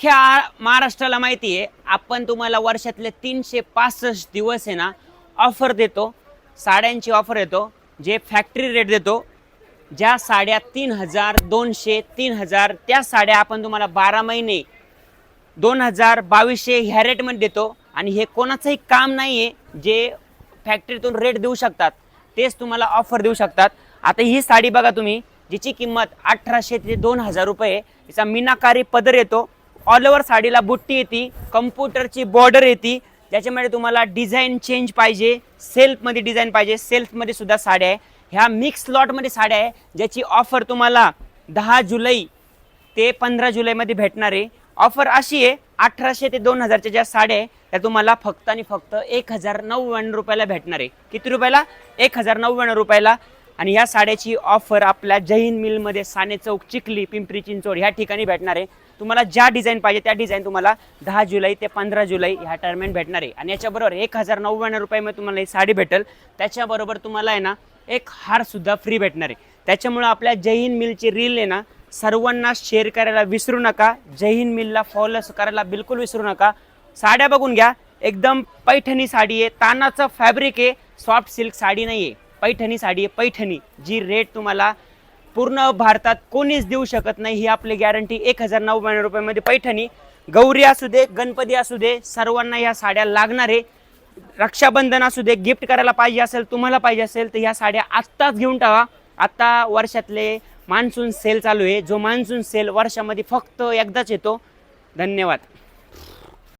अख्ख्या महाराष्ट्राला माहिती आहे, आपण तुम्हाला वर्षातले 365 दिवस आहे ना ऑफर देतो, साड्यांची ऑफर येतो, जे फॅक्टरी रेट देतो. ज्या साड्या 3200 3000 त्या साड्या आपण तुम्हाला 12 महिने 2200 ह्या रेटमध्ये देतो. आणि हे कोणाचंही काम नाही आहे, जे फॅक्टरीतून रेट देऊ शकतात तेच तुम्हाला ऑफर देऊ शकतात. आता ही साडी बघा तुम्ही, जिची किंमत 1800 ते 2000 रुपये. हिचा मीनाकारी पदर येतो, ऑल ओव्हर साडीला बुट्टी येते, कम्प्युटरची बॉर्डर येते. त्याच्यामध्ये तुम्हाला डिझाईन चेंज पाहिजे, सेल्फमध्ये डिझाईन पाहिजे, सेल्फमध्ये सुद्धा साड्या आहे. ह्या मिक्स लॉटमध्ये साड्या आहे, ज्याची ऑफर तुम्हाला 10 जुलै ते 15 जुलैमध्ये भेटणार आहे. ऑफर अशी आहे, 1800 ते 2000च्या ज्या साड्या आहे त्या तुम्हाला फक्त आणि फक्त 1099 रुपयाला भेटणार आहे. किती रुपयाला? 1099 रुपयाला. आणि ह्या साड्याची ऑफर आपल्या जय हिंद मिलमध्ये साने चौक, चिखली, पिंपरी चिंचवड ह्या ठिकाणी भेटणार आहे. तुम्हाला ज्या डिझाईन पाहिजे त्या डिझाईन तुम्हाला 10 जुलै ते 15 जुलै ह्या टर्मेंट भेटणार आहे. आणि याच्याबरोबर 1099 रुपयामध्ये तुम्हाला ही साडी भेटेल. त्याच्याबरोबर तुम्हाला आहे ना एक हारसुद्धा फ्री भेटणार आहे. त्याच्यामुळं आपल्या जय हिंद मिलची रील आहे ना सर्वांना शेअर करायला विसरू नका. जय हिंद मिलला फॉलो करायला बिलकुल विसरू नका. साड्या बघून घ्या, एकदम पैठणी साडी आहे, तानाचं फॅब्रिक आहे, सॉफ्ट सिल्क साडी नाही आहे, पैठणी साडी आहे. पैठणी जी रेट तुम्हाला पूर्ण भारतात कोणीच देऊ शकत नाही, ही आपली गॅरंटी. 1099 रुपयामध्ये पैठणी. गौरी असू दे, गणपती असू दे, सर्वांना ह्या साड्या लागणार आहे. रक्षाबंधन असू दे, गिफ्ट करायला पाहिजे असेल, तुम्हाला पाहिजे असेल तर ह्या साड्या आत्ताच घेऊन टाका. आत्ता वर्षातले मान्सून सेल चालू आहे, जो मान्सून सेल वर्षामध्ये फक्त एकदाच येतो. धन्यवाद.